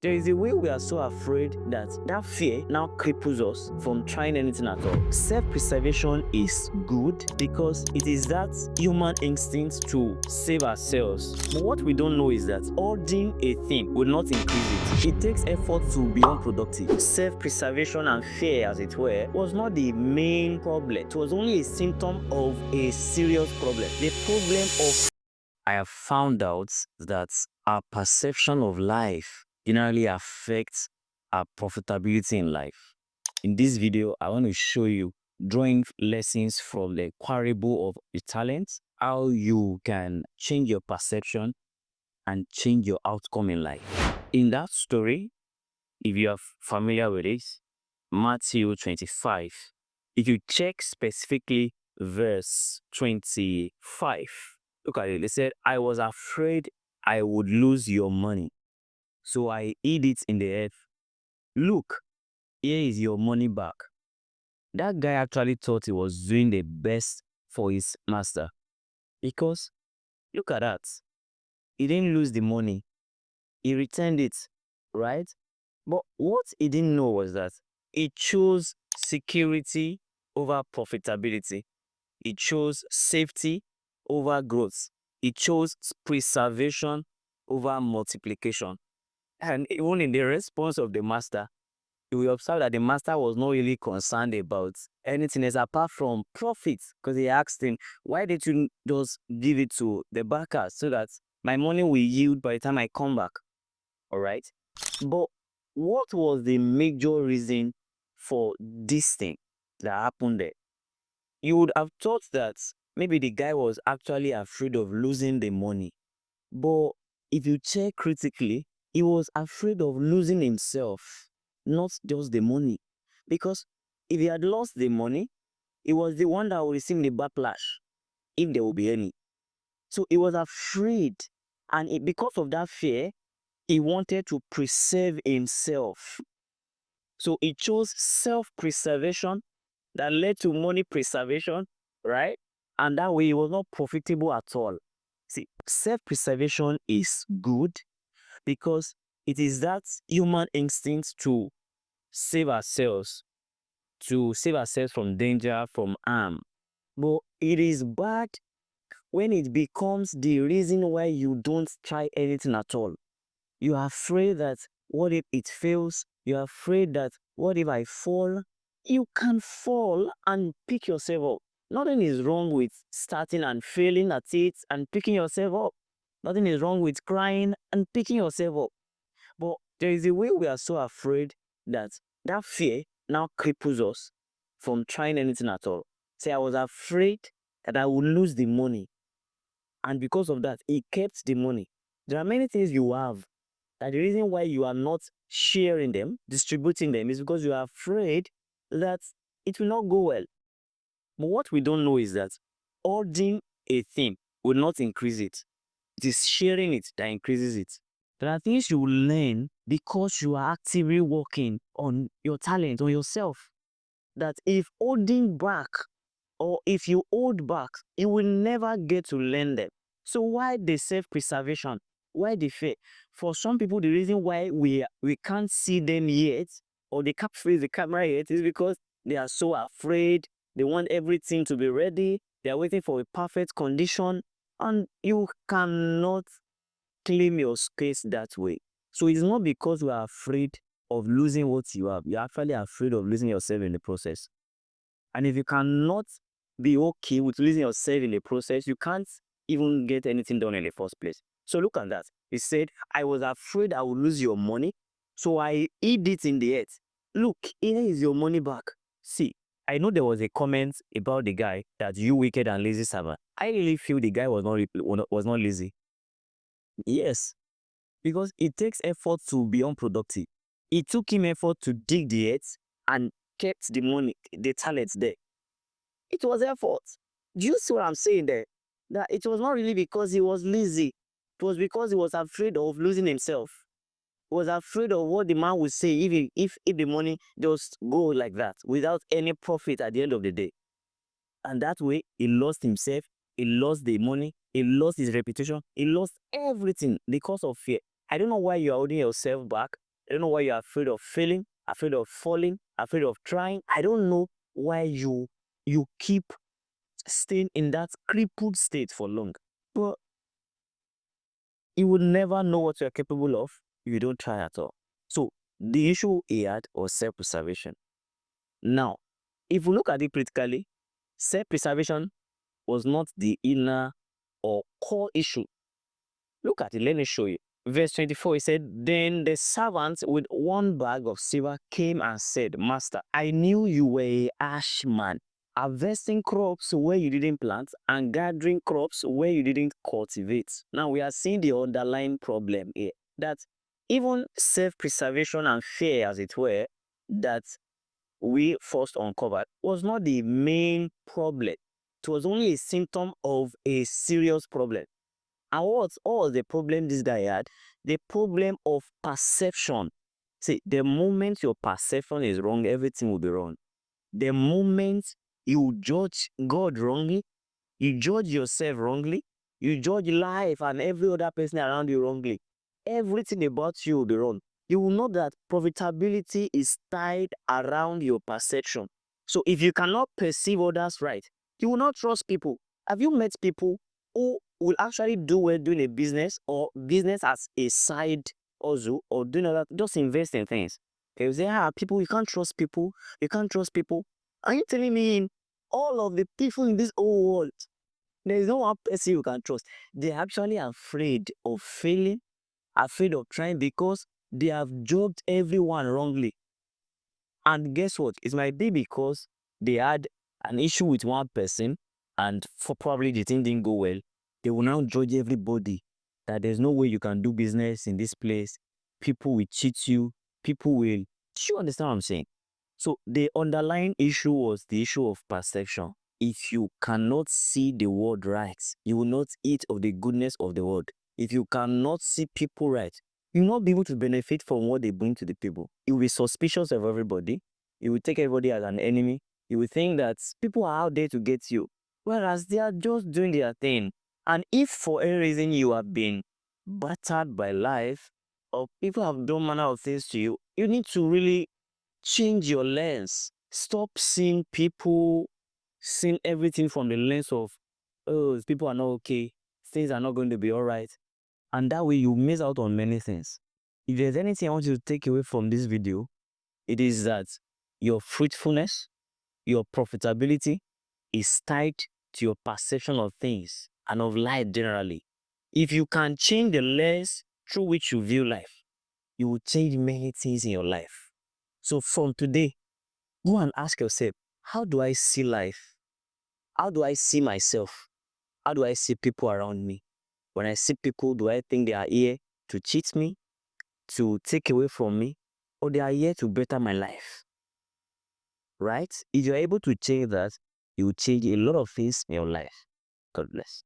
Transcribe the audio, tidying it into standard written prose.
There is a way we are so afraid that fear now cripples us from trying anything at all. Self-preservation is good because it is that human instinct to save ourselves. But what we don't know is that holding a thing will not increase it. It takes effort to be unproductive. Self-preservation and fear, as it were, was not the main problem. It was only a symptom of a serious problem. The problem of I have found out that our perception of life generally affects our profitability in life. In this video, I want to show you, drawing lessons from the parable of the talents, how you can change your perception and change your outcome in life. In that story, if you are familiar with it, Matthew 25, if you check specifically verse 25, look at it. They said, I was afraid I would lose your money, so I hid it in the earth. Look, here is your money back. That guy actually thought he was doing the best for his master, because look at that. He didn't lose the money. He returned it, right? But what he didn't know was that he chose security over profitability. He chose safety over growth. He chose preservation over multiplication. And even in the response of the master, you will observe that the master was not really concerned about anything else apart from profit, because he asked him, why did you just give it to the backers so that my money will yield by the time I come back? All right. But what was the major reason for this thing that happened there? You would have thought that maybe the guy was actually afraid of losing the money. But if you check critically, he was afraid of losing himself, not just the money. Because if he had lost the money, he was the one that would receive the backlash, if there will be any. So he was afraid. And because of that fear, he wanted to preserve himself. So he chose self-preservation that led to money preservation, right? And that way it was not profitable at all. See, self-preservation is good because it is that human instinct to save ourselves, from danger, from harm. But it is bad when it becomes the reason why you don't try anything at all. You are afraid that what if it fails? You are afraid that what if I fall? You can fall and pick yourself up. Nothing is wrong with starting and failing at it and picking yourself up. Nothing is wrong with crying and picking yourself up. But there is a way we are so afraid that fear now cripples us from trying anything at all. Say, I was afraid that I would lose the money. And because of that, he kept the money. There are many things you have that the reason why you are not sharing them, distributing them, is because you are afraid that it will not go well. But what we don't know is that holding a thing will not increase it. It is sharing it that increases it. There are things you will learn because you are actively working on your talent, on yourself. That if holding back, or if you hold back, you will never get to learn them. So why the self-preservation? Why the fear? For some people, the reason why we can't see them yet, or they can't face the camera yet, is because they are so afraid. They want everything to be ready. They are waiting for a perfect condition, and you cannot claim your space that way. So it's not because we are afraid of losing what you have. You're actually afraid of losing yourself in the process. And if you cannot be okay with losing yourself in the process, you can't even get anything done in the first place. So look at that. He said, I was afraid I would lose your money, so I hid it in the earth. Look, here is your money back. See, I know there was a comment about the guy that you wicked and lazy servant. I really feel the guy was not lazy. Yes, because it takes effort to be unproductive. It took him effort to dig the earth and kept the money, the talents there. It was effort. Do you see what I'm saying there? That it was not really because he was lazy. It was because he was afraid of losing himself. He was afraid of what the man would say if the money just go like that without any profit at the end of the day. And that way, he lost himself, he lost the money, he lost his reputation, he lost everything because of fear. I don't know why you are holding yourself back. I don't know why you're afraid of failing, afraid of falling, afraid of trying. I don't know why you keep staying in that crippled state for long. But you will never know what you're capable of if you don't try at all. So the issue he had was self-preservation. Now, if we look at it critically, self-preservation was not the inner or core issue. Look at it, let me show you. Verse 24, he said, Then the servant with one bag of silver came and said, Master, I knew you were a harsh man, harvesting crops where you didn't plant and gathering crops where you didn't cultivate. Now we are seeing the underlying problem here, that even self-preservation and fear, as it were, that we first uncovered was not the main problem. It was only a symptom of a serious problem. And what was the problem this guy had? The problem of perception. See, the moment your perception is wrong, everything will be wrong. The moment you judge God wrongly, you judge yourself wrongly, you judge life and every other person around you wrongly, everything about you will be wrong. You will know that profitability is tied around your perception. So if you cannot perceive others right, you will not trust people. Have you met people who will actually do well doing a business or business as a side hustle or doing other, just invest in things? Okay, you say, people, you can't trust people, you can't trust people. Are you telling me in all of the people in this whole world, there is no one person you can trust? They're actually afraid of failing, afraid of trying because they have judged everyone wrongly. And guess what? It might be because they had an issue with one person and for probably the thing didn't go well. They will now judge everybody that there's no way you can do business in this place. People will cheat you. People will. Do you understand what I'm saying? So the underlying issue was the issue of perception. If you cannot see the world right, you will not eat of the goodness of the world. If you cannot see people right, you will not be able to benefit from what they bring to the people. You will be suspicious of everybody. You will take everybody as an enemy. You will think that people are out there to get you, whereas they are just doing their thing. And if for any reason you have been battered by life, or people have done manner of things to you, you need to really change your lens. Stop seeing people, seeing everything from the lens of, oh, people are not okay, things are not going to be all right. And that way you miss out on many things. If there's anything I want you to take away from this video, it is that your fruitfulness, your profitability is tied to your perception of things and of life generally. If you can change the lens through which you view life, you will change many things in your life. So from today, go and ask yourself, how do I see life? How do I see myself? How do I see people around me? When I see people, do I think they are here to cheat me, to take away from me, or they are here to better my life? Right? If you're able to change that, you will change a lot of things in your life. God bless.